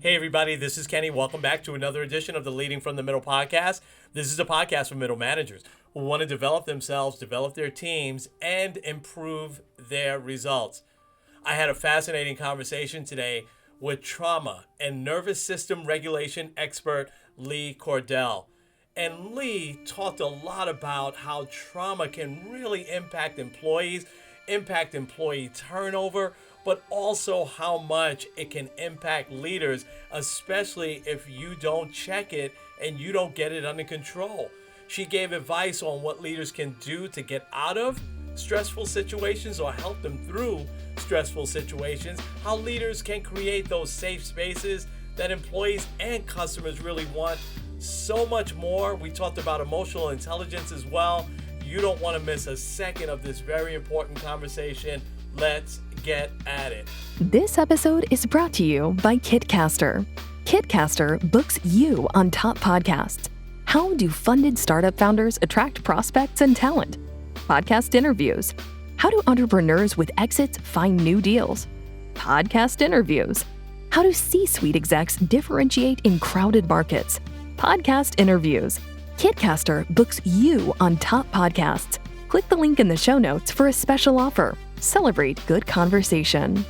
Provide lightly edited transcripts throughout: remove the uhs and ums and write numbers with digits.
Hey, everybody, this is Kenny. Welcome back to another edition of the Leading from the Middle podcast. This is a podcast for middle managers who want to develop themselves, develop their teams, and improve their results. I had a fascinating conversation today with trauma and nervous system regulation expert Lee Cordell. And Lee talked a lot about how trauma can really impact employees, impact employee turnover, but also how much it can impact leaders, especially if you don't check it and you don't get it under control. She gave advice on what leaders can do to get out of stressful situations or help them through stressful situations, how leaders can create those safe spaces that employees and customers really want. So much more. We talked about emotional intelligence as well. You don't want to miss a second of this very important conversation. Let's get at it. This episode is brought to you by Kitcaster. Kitcaster books you on top podcasts. How do funded startup founders attract prospects and talent? Podcast interviews. How do entrepreneurs with exits find new deals? Podcast interviews. How do C-suite execs differentiate in crowded markets? Podcast interviews. Kitcaster books you on top podcasts. Click the link in the show notes for a special offer. Celebrate good conversation.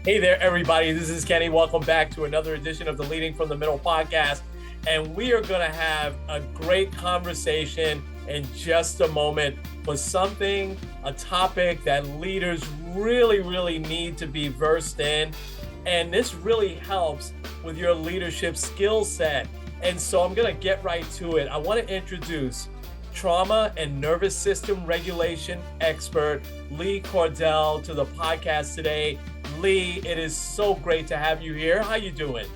Hey there, everybody. This is Kenny. Welcome back to another edition of the Leading from the Middle podcast. And we are going to have a great conversation in just a moment for a topic that leaders really need to be versed in. And this really helps with your leadership skill set. And so I'm going to get right to it. I want to introduce trauma and nervous system regulation expert Lee Cordell to the podcast today. Lee, it is so great to have you here. How you doing?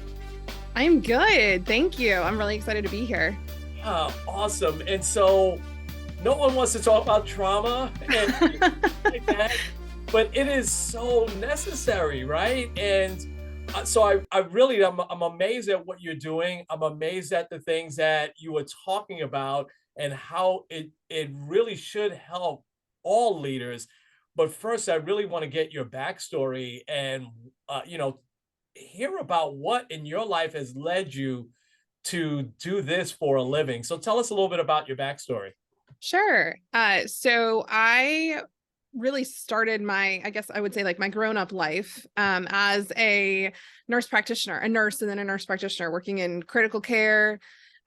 I'm good. Thank you. I'm really excited to be here. Awesome. And so no one wants to talk about trauma and like that, but it is so necessary, right? And so I'm amazed at what you're doing. I'm amazed at the things that you were talking about and how it really should help all leaders. But first, I really want to get your backstory and, hear about what in your life has led you to do this for a living. So tell us a little bit about your backstory. Sure. So I really started my grown-up life as a nurse practitioner, a nurse and then a nurse practitioner working in critical care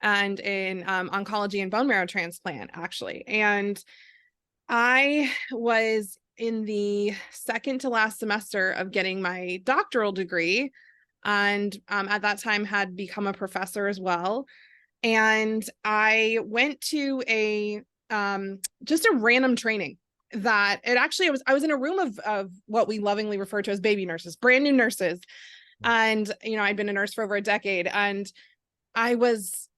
and in oncology and bone marrow transplant, actually. And I was in the second to last semester of getting my doctoral degree, and at that time had become a professor as well. And I went to just a random training that I was in a room of what we lovingly refer to as baby nurses, brand new nurses. And, I'd been a nurse for over a decade, and I was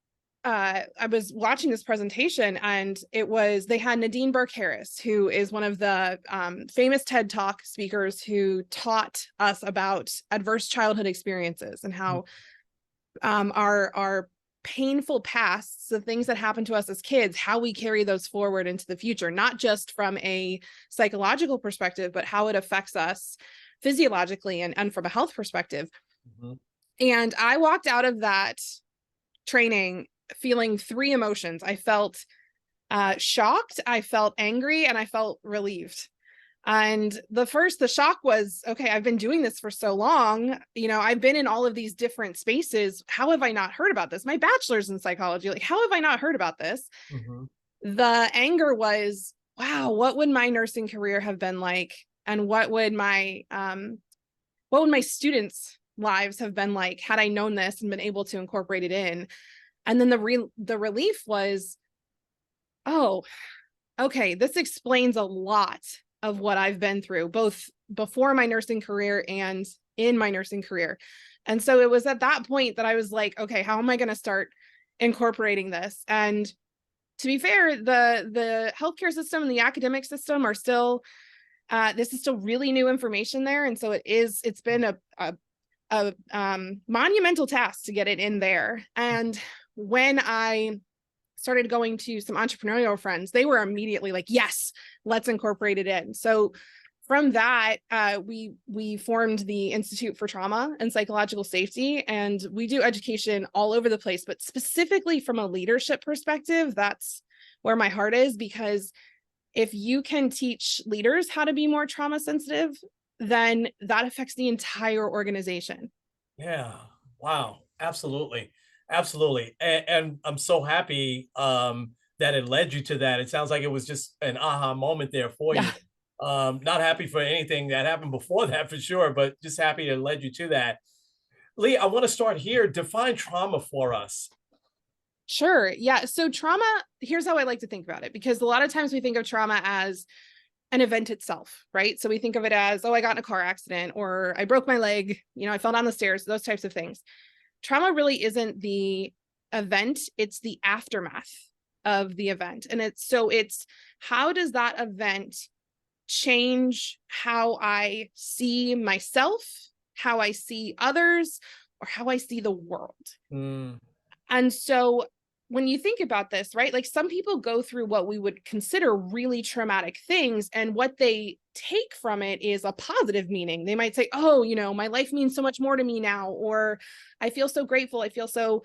watching this presentation, and they had Nadine Burke-Harris, who is one of the famous TED Talk speakers who taught us about adverse childhood experiences and how our painful pasts, the things that happen to us as kids, how we carry those forward into the future, not just from a psychological perspective, but how it affects us physiologically and from a health perspective. Mm-hmm. And I walked out of that training feeling three emotions. I felt shocked, I felt angry, and I felt relieved. And the shock was, okay, I've been doing this for so long. I've been in all of these different spaces. How have I not heard about this? My bachelor's in psychology. Like, how have I not heard about this? Mm-hmm. The anger was, wow, what would my nursing career have been like? And what would my students' lives have been like had I known this and been able to incorporate it in? And then the relief was, oh, okay, this explains a lot of what I've been through, both before my nursing career and in my nursing career. And so it was at that point that I was like, okay, how am I going to start incorporating this? And to be fair, the healthcare system and the academic system are still, this is still really new information there. And so it's been a monumental task to get it in there. And when I started going to some entrepreneurial friends, they were immediately like, yes, let's incorporate it in. So from that, we formed the Institute for Trauma and Psychological Safety, and we do education all over the place, but specifically from a leadership perspective, that's where my heart is, because if you can teach leaders how to be more trauma sensitive, then that affects the entire organization. Yeah. Wow. Absolutely. Absolutely. And I'm so happy that it led you to that. It sounds like it was just an aha moment there for Yeah. you. Not happy for anything that happened before that for sure, but just happy it led you to that. Lee, I want to start here. Define trauma for us. Sure. Yeah. So trauma, here's how I like to think about it, because a lot of times we think of trauma as an event itself, right? So we think of it as, oh, I got in a car accident, or I broke my leg, I fell down the stairs, those types of things. Trauma really isn't the event, it's the aftermath of the event. And it's how does that event change how I see myself, how I see others, or how I see the world? Mm, And so when you think about this, right, like some people go through what we would consider really traumatic things, and what they take from it is a positive meaning. They might say, oh, my life means so much more to me now, or I feel so grateful, I feel so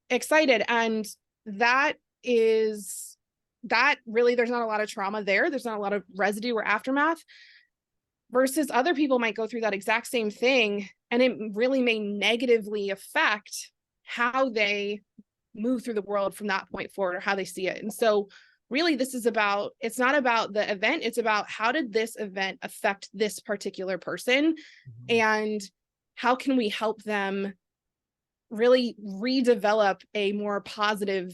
excited. And that really, there's not a lot of trauma there. There's not a lot of residue or aftermath, versus other people might go through that exact same thing, and it really may negatively affect how they move through the world from that point forward, or how they see it. And so really it's not about the event, it's about how did this event affect this particular person, and how can we help them really redevelop a more positive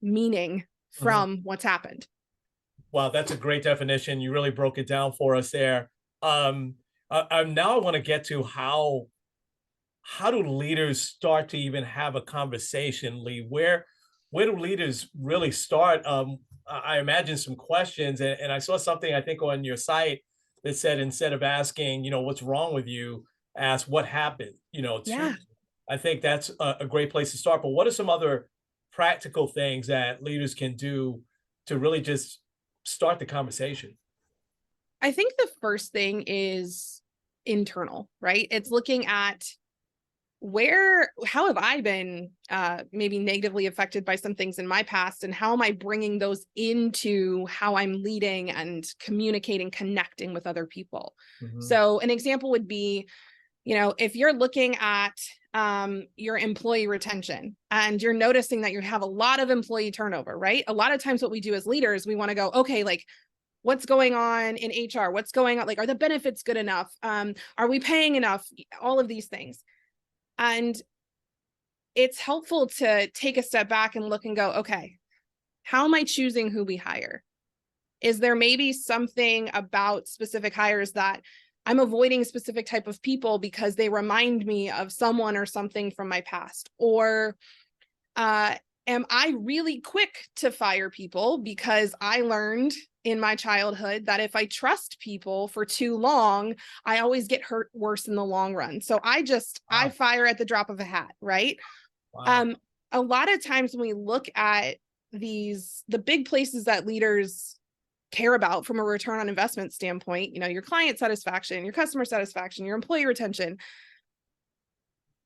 meaning from what's happened. Wow, that's a great definition. You really broke it down for us there. Now I want to get to how do leaders start to even have a conversation, Lee? Where do leaders really start? I imagine some questions, and I saw something I think on your site that said instead of asking, what's wrong with you, ask what happened, to Yeah. you. I think that's a great place to start. But what are some other practical things that leaders can do to really just start the conversation? I think the first thing is internal, right? It's looking at how have I been maybe negatively affected by some things in my past, and how am I bringing those into how I'm leading and communicating, connecting with other people? So an example would be, if you're looking at your employee retention, and you're noticing that you have a lot of employee turnover, right? A lot of times what we do as leaders, we want to go, okay, like, what's going on in HR? What's going on? Like, are the benefits good enough? Are we paying enough? All of these things. And it's helpful to take a step back and look and go, okay, how am I choosing who we hire? Is there maybe something about specific hires that I'm avoiding specific type of people because they remind me of someone or something from my past? Or am I really quick to fire people because I learned in my childhood that if I trust people for too long, I always get hurt worse in the long run. So I fire at the drop of a hat, right? Wow. A lot of times when we look at the big places that leaders care about from a return on investment standpoint, your client satisfaction, your customer satisfaction, your employee retention,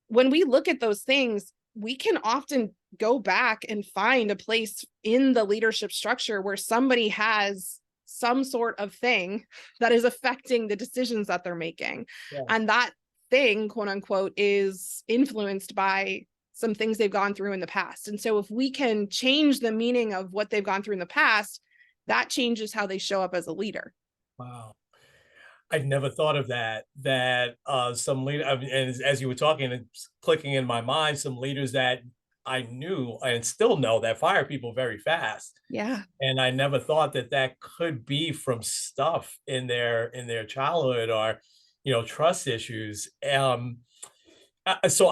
when we look at those things, we can often go back and find a place in the leadership structure where somebody has some sort of thing that is affecting the decisions that they're making. Yeah. And that thing, quote unquote, is influenced by some things they've gone through in the past. And so if we can change the meaning of what they've gone through in the past, that changes how they show up as a leader. Wow. I'd never thought of that some leader, and as you were talking, it's clicking in my mind, some leaders that I knew and still know that fire people very fast. Yeah. And I never thought that could be from stuff in their childhood, or trust issues. So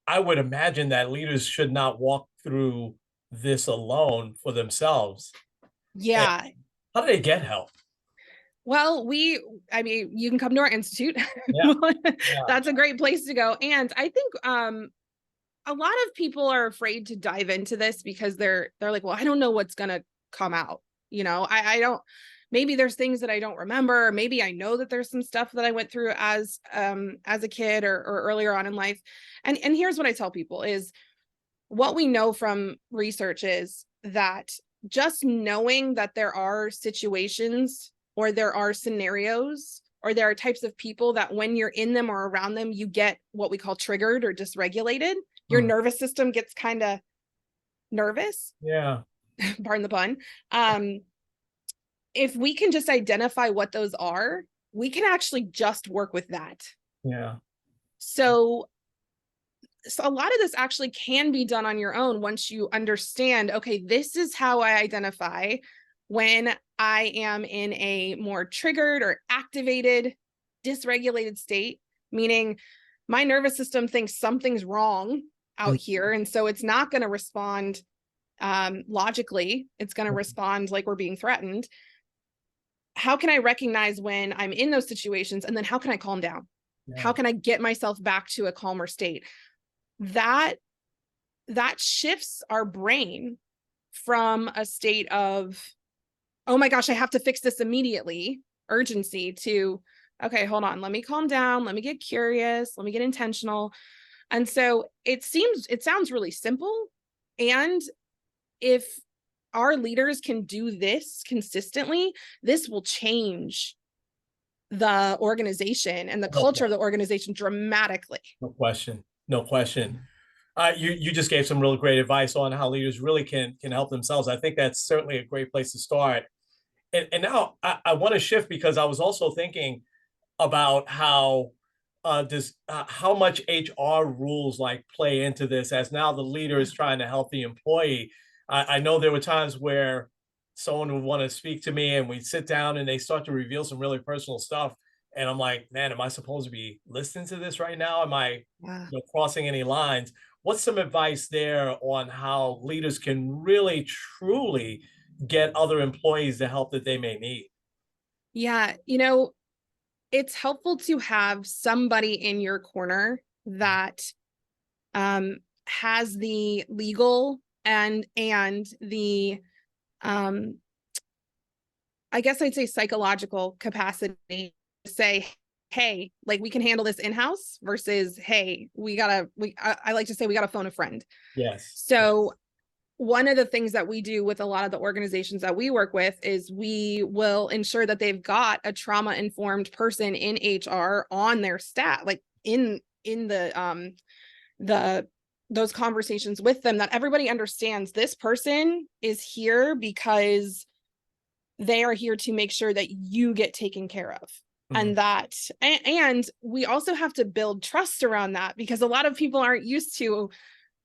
I would imagine that leaders should not walk through this alone for themselves. And Yeah. how do they get help? Well, you can come to our institute. Yeah, yeah. That's a great place to go. And I think a lot of people are afraid to dive into this because they're like, well, I don't know what's gonna come out. I don't, maybe there's things that I don't remember, or maybe I know that there's some stuff that I went through as a kid or earlier on in life. And here's what I tell people is what we know from research is that just knowing that there are situations or there are scenarios or there are types of people that when you're in them or around them, you get what we call triggered or dysregulated. Your nervous system gets kind of nervous. Yeah. Pardon the pun. If we can just identify what those are, we can actually just work with that. Yeah. So a lot of this actually can be done on your own once you understand, okay, this is how I identify when I am in a more triggered or activated, dysregulated state, meaning my nervous system thinks something's wrong out here. And so it's not going to respond logically. It's going to respond like we're being threatened. How can I recognize when I'm in those situations? And then how can I calm down? Yeah. How can I get myself back to a calmer state? That shifts our brain from a state of, oh my gosh, I have to fix this immediately, urgency, to, okay, hold on, let me calm down, let me get curious, let me get intentional. And so it sounds really simple. And if our leaders can do this consistently, this will change the organization and the culture of the organization dramatically. No question. No question. You just gave some real great advice on how leaders really can help themselves. I think that's certainly a great place to start. And now I want to shift because I was also thinking about how how much HR rules like play into this as now the leader is trying to help the employee. I know there were times where someone would want to speak to me and we'd sit down and they start to reveal some really personal stuff. And I'm like, man, am I supposed to be listening to this right now? Am I crossing any lines? What's some advice there on how leaders can really, truly get other employees the help that they may need? Yeah, it's helpful to have somebody in your corner that has the legal and the I guess I'd say psychological capacity to say, hey, like we can handle this in-house versus, hey, I like to say we gotta phone a friend. Yes. So one of the things that we do with a lot of the organizations that we work with is we will ensure that they've got a trauma-informed person in HR on their staff, like in those conversations with them, that everybody understands this person is here because they are here to make sure that you get taken care of. And and we also have to build trust around that, because a lot of people aren't used to,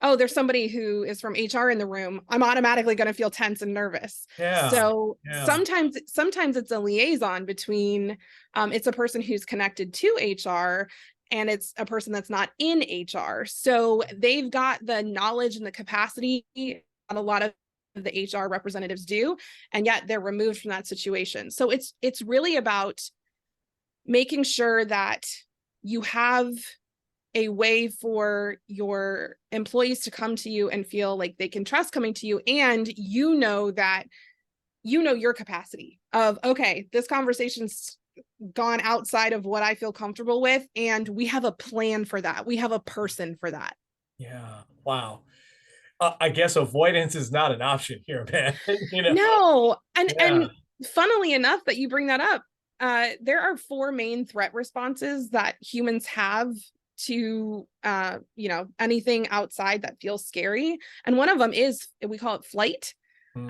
oh, there's somebody who is from HR in the room, I'm automatically going to feel tense and nervous. Yeah. So sometimes it's a liaison between, it's a person who's connected to HR and it's a person that's not in HR. So they've got the knowledge and the capacity that a lot of the HR representatives do, and yet they're removed from that situation. So it's really about making sure that you have a way for your employees to come to you and feel like they can trust coming to you. And that your capacity of, okay, this conversation's gone outside of what I feel comfortable with, and we have a plan for that. We have a person for that. Yeah. Wow. I guess avoidance is not an option here, man. No. And funnily enough that you bring that up, there are 4 main threat responses that humans have to, anything outside that feels scary. And one of them is, we call it flight.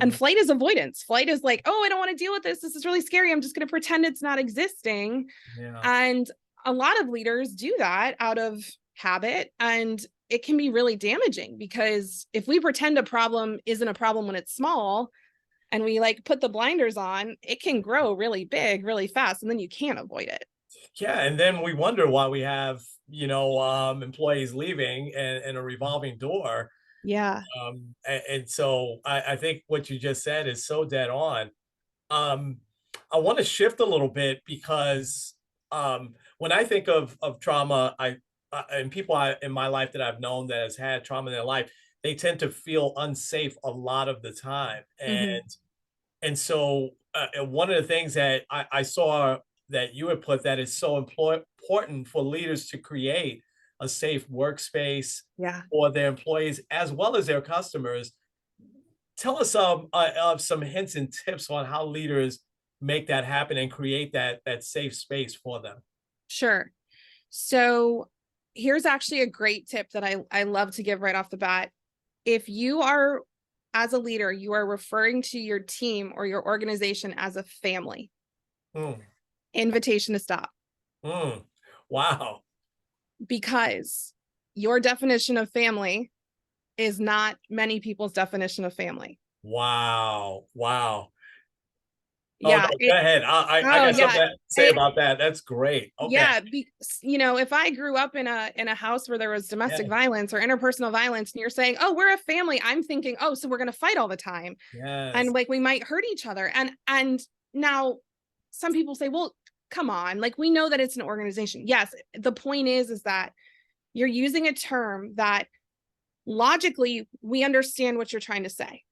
And flight is avoidance. Flight is like, oh, I don't want to deal with this. This is really scary. I'm just going to pretend it's not existing. Yeah. And a lot of leaders do that out of habit. And it can be really damaging, because if we pretend a problem isn't a problem when it's small and we like put the blinders on, it can grow really big, really fast. And then you can't avoid it. Yeah. And then we wonder why we have, employees leaving and a revolving door. Yeah. And so I think what you just said is so dead on. I want to shift a little bit because when I think of trauma, and people in my life that I've known that has had trauma in their life, they tend to feel unsafe a lot of the time. And so and one of the things that I saw that you had put that is so important for leaders to create a safe workspace Yeah. for their employees as well as their customers. Tell us some hints and tips on how leaders make that happen and create that safe space for them. Sure. So here's actually a great tip that I love to give right off the bat. If you are, as a leader, you are referring to your team or your organization as a family, Mm, invitation to stop, mm, wow. because your definition of family is not many people's definition of family. Wow. Wow. Oh, no, Yeah. go ahead. I Oh got something yeah. to say about that. That's great. Okay. Yeah, if I grew up in a house where there was Yeah. domestic violence or interpersonal violence, and you're saying, "Oh, we're a family," I'm thinking, "Oh, so we're going to fight all the time, Yes. and like we might hurt each other." And now, some people say, "Well, come on, like we know that it's an organization." Yes, the point is that you're using a term that logically we understand what you're trying to say,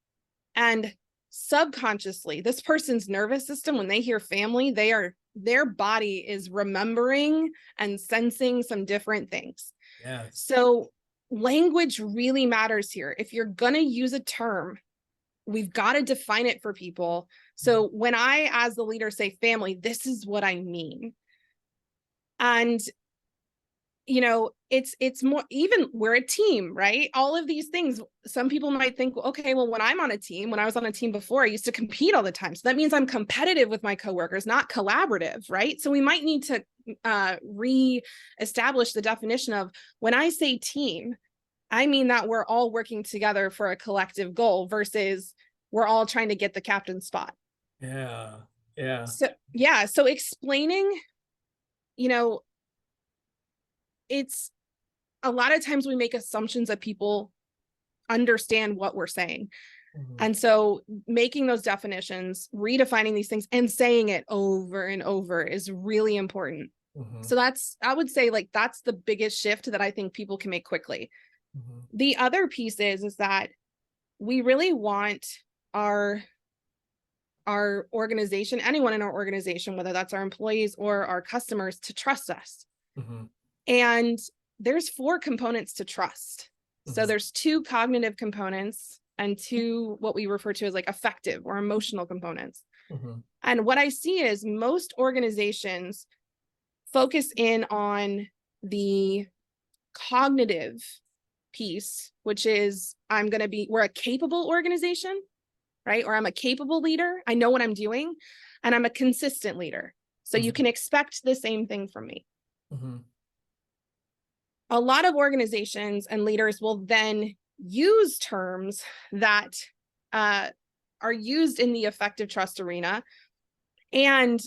and subconsciously, this person's nervous system, when they hear family, their body is remembering and sensing some different things. Yes. So language really matters here. If you're going to use a term, we've got to define it for people. So when I, as the leader, say family, this is what I mean. And it's more, even we're a team, right? All of these things, some people might think, okay, well, when I'm on a team, when I was on a team before, I used to compete all the time. So that means I'm competitive with my coworkers, not collaborative, right? So we might need to re-establish the definition of, when I say team, I mean that we're all working together for a collective goal versus we're all trying to get the captain's spot. Yeah. Yeah. So yeah, so explaining, it's a lot of times we make assumptions that people understand what we're saying. Mhm. And so making those definitions, redefining these things, and saying it over and over is really important. Mhm. So I would say, like, that's the biggest shift that I think people can make quickly. Mhm. The other piece is that we really want our organization, anyone in our organization, whether that's our employees or our customers, to trust us. Mhm. And there's 4 components to trust. So Mhm. there's 2 cognitive components and 2 what we refer to as like affective or emotional components. Mhm. And what I see is most organizations focus in on the cognitive piece, which is we're a capable organization, right? Or I'm a capable leader. I know what I'm doing, and I'm a consistent leader. So you Mhm. can expect the same thing from me. Mhm. A lot of organizations and leaders will then use terms that are used in the effective trust arena. And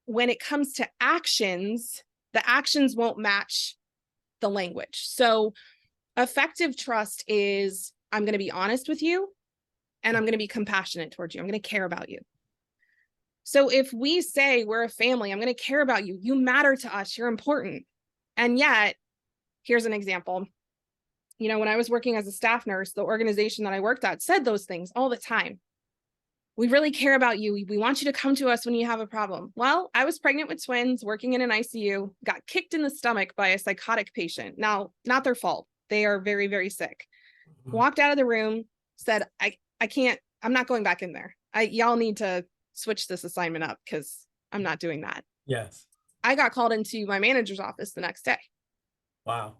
when it comes to actions, the actions won't match the language. So effective trust is, I'm going to be honest with you, and I'm going to be compassionate towards you. I'm going to care about you. So if we say we're a family, I'm going to care about you. You matter to us. You're important. And yet, here's an example. When I was working as a staff nurse, the organization that I worked at said those things all the time. We really care about you. We want you to come to us when you have a problem. Well, I was pregnant with twins, working in an ICU, got kicked in the stomach by a psychotic patient. Now, not their fault. They are very, very sick. Mhm. Walked out of the room, said, I can't, I'm not going back in there. Y'all need to switch this assignment up because I'm not doing that. Yes. I got called into my manager's office the next day. Wow.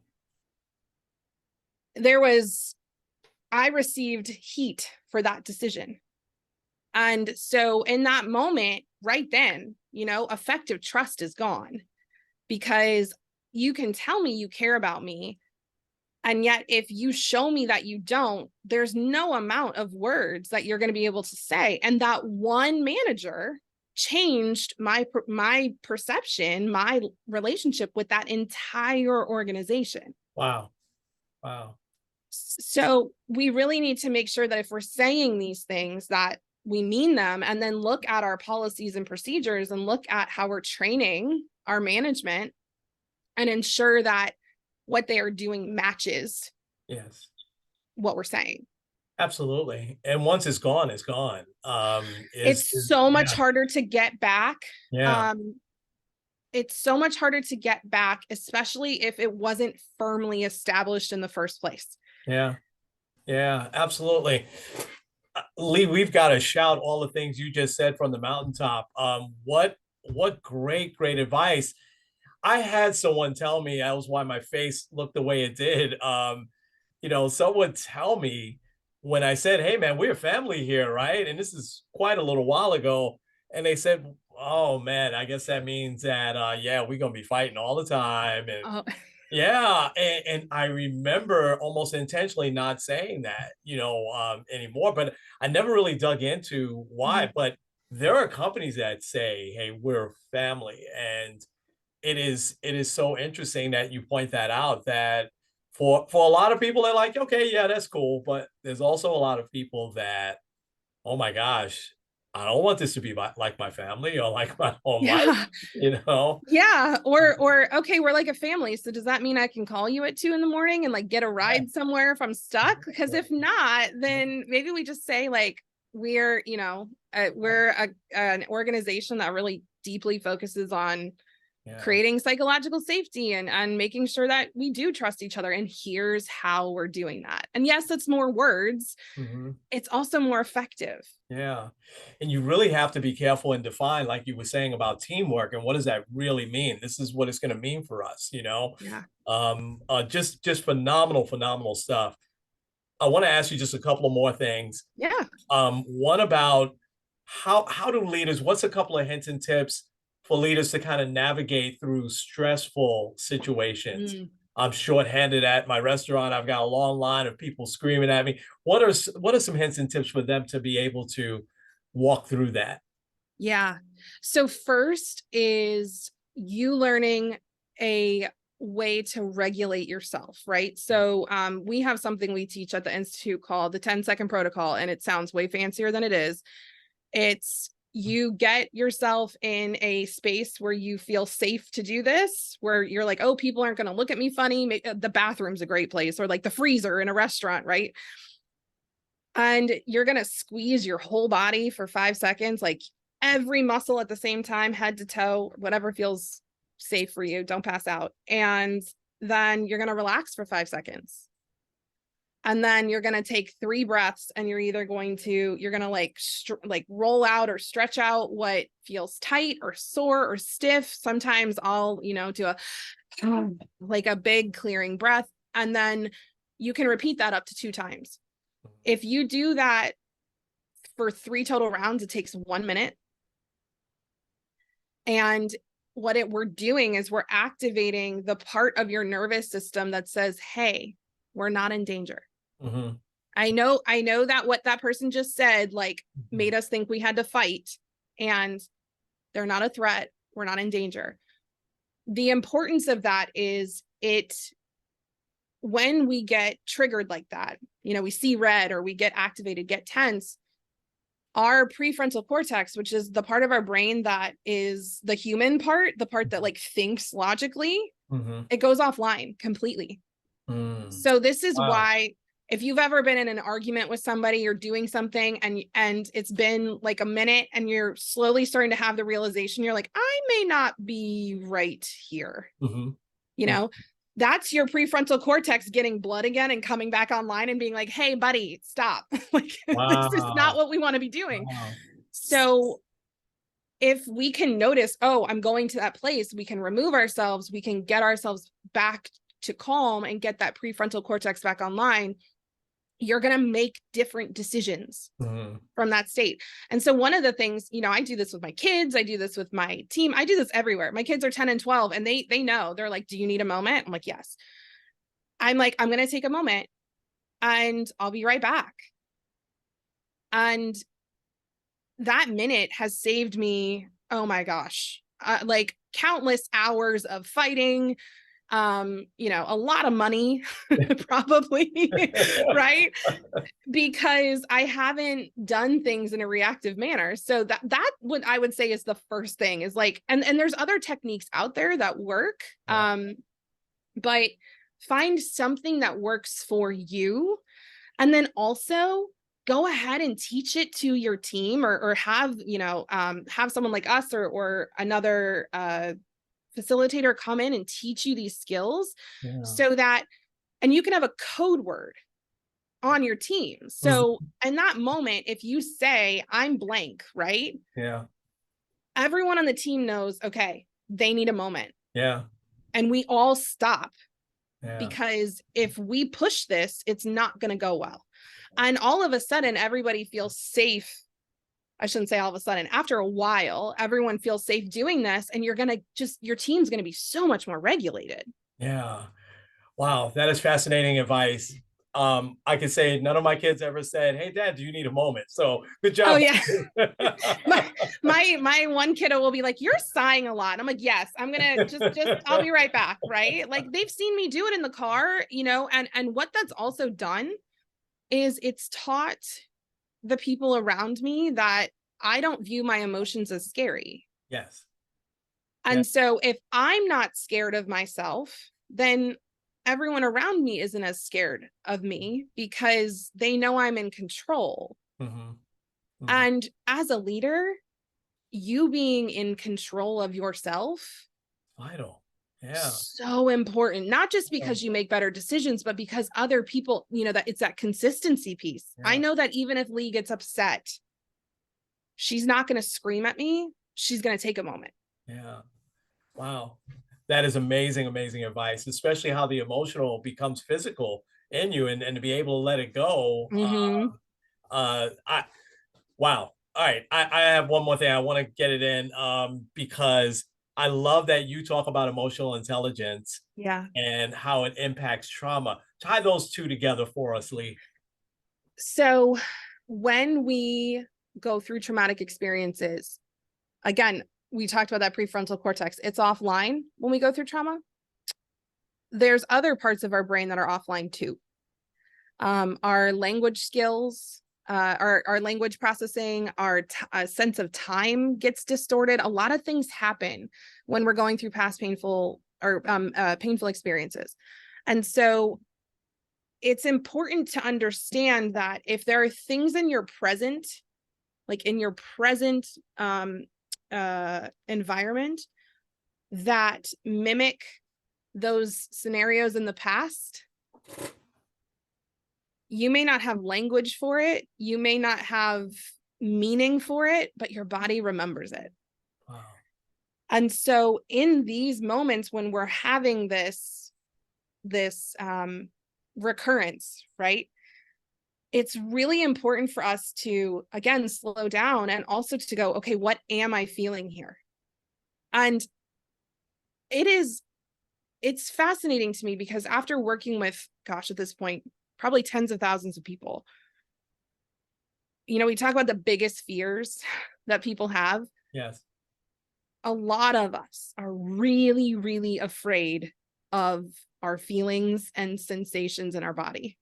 I received heat for that decision. And so in that moment, right then, effective trust is gone, because you can tell me you care about me. And yet, if you show me that you don't, there's no amount of words that you're going to be able to say. And that one manager changed my perception, my relationship with that entire organization. Wow. Wow. So we really need to make sure that if we're saying these things, that we mean them, and then look at our policies and procedures and look at how we're training our management and ensure that what they are doing matches Yes. what we're saying. Absolutely. And once it's gone, it's gone. It's so much Yeah, harder to get back. yeah, Um, it's so much harder to get back, especially if it wasn't firmly established in the first place. yeah, yeah, absolutely. Lee, we've got to shout all the things you just said from the mountaintop. What great advice. I had someone tell me that was why my face looked the way it did. Someone tell me when I said, "Hey, man, we're a family here, right?" And this is quite a little while ago, and they said, "Oh man, I guess that means that yeah, we're gonna be fighting all the time." And Oh, yeah, and I remember almost intentionally not saying that, anymore, but I never really dug into why. mhm. But there are companies that say, "Hey, we're family," and it is so interesting that you point that out, that for a lot of people they're like, okay, yeah, that's cool, but there's also a lot of people that, oh my gosh, I don't want this to be like my family or like my home life, Yeah. you know. Yeah. Or okay, we're like a family. So does that mean I can call you at 2 in the morning and like get a Yeah, ride somewhere if I'm stuck? Because exactly. if not, then maybe we just say like we're an organization that really deeply focuses on Yeah. creating psychological safety and making sure that we do trust each other. And here's how we're doing that. And yes, it's more words. Mhm. It's also more effective. Yeah. And you really have to be careful and define, like you were saying about teamwork, and what does that really mean? This is what it's going to mean for us, you know? Yeah. Just phenomenal stuff. I want to ask you just a couple of more things. Yeah. One about how do leaders, what's a couple of hints and tips for leaders to kind of navigate through stressful situations? Mm. I'm shorthanded at my restaurant. I've got a long line of people screaming at me. What are some hints and tips for them to be able to walk through that? Yeah. So first is you learning a way to regulate yourself, right? So we have something we teach at the Institute called the 10-second protocol, and it sounds way fancier than it is. It's you get yourself in a space where you feel safe to do this, where you're like, oh, people aren't going to look at me funny. The bathroom's a great place, or like the freezer in a restaurant, right? And you're going to squeeze your whole body for 5 seconds, like every muscle at the same time, head to toe, whatever feels safe for you. Don't pass out. And then you're going to relax for 5 seconds. And then you're going to take 3 breaths, and you're going to like roll out or stretch out what feels tight or sore or stiff. Sometimes I'll, do like a big clearing breath. And then you can repeat that up to 2 times. If you do that for 3 total rounds, it takes 1 minute. And we're doing is we're activating the part of your nervous system that says, hey, we're not in danger. Mm-hmm. I know that what that person just said, like, made us think we had to fight, and they're not a threat. We're not in danger. The importance of that is when we get triggered like that, we see red or we get activated, get tense, our prefrontal cortex, which is the part of our brain that is the human part, the part that like thinks logically, Mm-hmm. it goes offline completely. Mm. So this is Wow. why if you've ever been in an argument with somebody, you're doing something and it's been like a minute and you're slowly starting to have the realization, you're like, I may not be right here. Mm-hmm. That's your prefrontal cortex getting blood again and coming back online and being like, hey, buddy, stop. Like, this is not Wow. what we want to be doing. Wow. So if we can notice, oh, I'm going to that place, we can remove ourselves, we can get ourselves back to calm and get that prefrontal cortex back online, you're going to make different decisions Mm-hmm. from that state. And so one of the things, I do this with my kids, I do this with my team, I do this everywhere. My kids are 10 and 12 and they know. They're like, do you need a moment? I'm like, yes. I'm like, I'm going to take a moment and I'll be right back. And that minute has saved me, oh my gosh, like countless hours of fighting, a lot of money, probably, right? Because I haven't done things in a reactive manner. So that what I would say is the first thing is like, and there's other techniques out there that work. Yeah. But find something that works for you. And then also go ahead and teach it to your team, or have, have someone like us or another facilitator come in and teach you these skills, so that, and you can have a code word on your team. So in that moment, if you say, I'm blank, right? Yeah. Everyone on the team knows, okay, they need a moment. Yeah. And we all stop, Yeah. because if we push this, it's not going to go well. And all of a sudden, everybody feels safe. I shouldn't say all of a sudden, after a while, everyone feels safe doing this, and you're going to your team's going to be so much more regulated. Yeah. Wow. That is fascinating advice. I could say none of my kids ever said, "Hey, Dad, do you need a moment?" So good job. Oh yeah. my one kiddo will be like, "You're sighing a lot." And I'm like, "Yes, I'm gonna just I'll be right back." Right? Like, they've seen me do it in the car, and what that's also done is it's taught the people around me that I don't view my emotions as scary. Yes. And so if I'm not scared of myself, then everyone around me isn't as scared of me, because they know I'm in control. And as a leader, you being in control of yourself, vital. Yeah. So important, not just because you make better decisions, but because other people, that it's that consistency piece. I know that even if Lee gets upset, she's not going to scream at me. She's going to take a moment. Yeah. Wow. That is amazing, amazing advice, especially how the emotional becomes physical in you, and to be able to let it go. Wow. All right. I have one more thing. I want to get it in, because I love that you talk about emotional intelligence. Yeah. And how it impacts trauma. Tie those two together for us, Lee. So when we go through traumatic experiences, again, we talked about that prefrontal cortex. It's offline when we go through trauma. There's other parts of our brain that are offline too. Our language skills, our language processing, our sense of time gets distorted. A lot of things happen when we're going through past painful experiences. And so it's important to understand that if there are things in your present, like in your present environment, that mimic those scenarios in the past, you may not have language for it, you may not have meaning for it, but your body remembers it. Wow. And so in these moments when we're having this recurrence, right? It's really important for us to, again, slow down and also to go, okay, what am I feeling here? And it's fascinating to me, because after working with, gosh, at this point, probably tens of thousands of people, we talk about the biggest fears that people have. Yes. A lot of us are really, really afraid of our feelings and sensations in our body.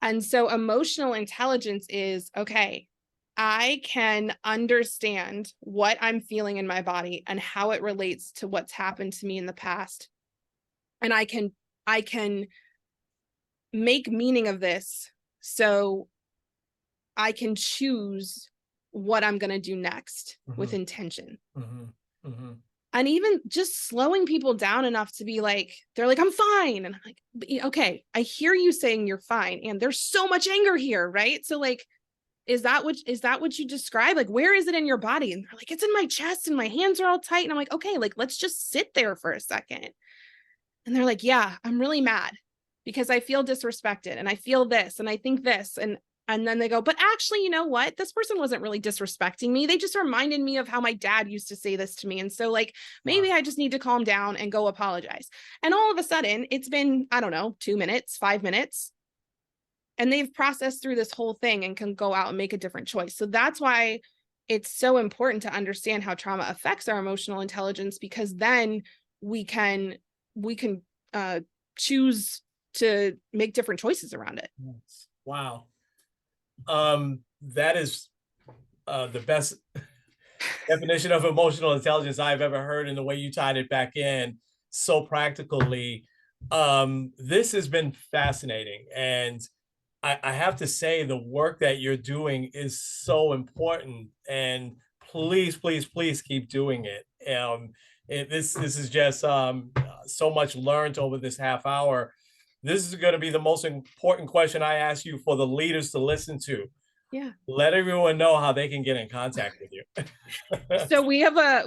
And so emotional intelligence is, okay, I can understand what I'm feeling in my body and how it relates to what's happened to me in the past. And I can make meaning of this, so I can choose what I'm going to do next with intention. And even just slowing people down enough to be like, they're like, I'm fine. And I'm like, okay, I hear you saying you're fine. And there's so much anger here, right? So like, is that what you describe? Like, where is it in your body? And they're like, it's in my chest and my hands are all tight. And I'm like, okay, like, let's just sit there for a second. And they're like, yeah, I'm really mad because I feel disrespected and I feel this and I think this. And then they go, but actually, you know what? This person wasn't really disrespecting me. They just reminded me of how my dad used to say this to me. And so like, maybe I just need to calm down and go apologize. And all of a sudden it's been, I don't know, 2 minutes, 5 minutes, and they've processed through this whole thing and can go out and make a different choice. So that's why it's so important to understand how trauma affects our emotional intelligence, because then we can choose to make different choices around it. Wow. That is the best definition of emotional intelligence I've ever heard, and the way you tied it back in so practically. This has been fascinating, and I have to say the work that you're doing is so important, and please, please, please keep doing it. This is just so much learned over this half hour. This is going to be the most important question I ask you for the leaders to listen to. Yeah. Let everyone know how they can get in contact with you. So we have a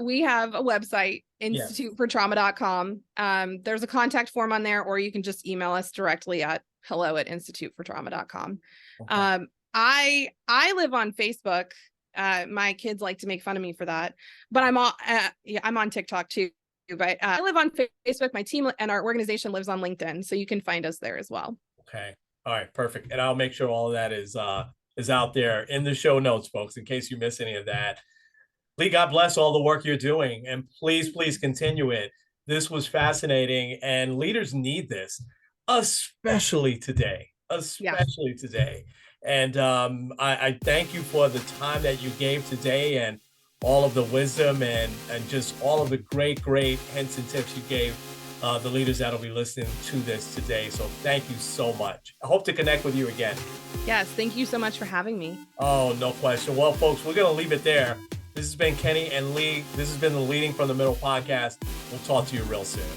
website, Yes. institutefortrauma.com. There's a contact form on there, or you can just email us directly at hello@institutefortrauma.com. Okay. I live on Facebook. My kids like to make fun of me for that, but I'm on TikTok too. But I live on Facebook. My team and our organization lives on LinkedIn, so you can find us there as well. Okay. All right. Perfect. And I'll make sure all of that is out there in the show notes, folks, in case you miss any of that. Lee, God bless all the work you're doing, and please, please continue it. This was fascinating, and leaders need this, especially today. Especially today. And I thank you for the time that you gave today, and all of the wisdom and just all of the great hints and tips you gave the leaders that'll be listening to this today. So thank you so much. I hope to connect with you again. Yes, thank you so much for having me. Oh, no question. Well, folks, we're going to leave it there. This has been Kenny and Lee. This has been the Leading from the Middle podcast. We'll talk to you real soon.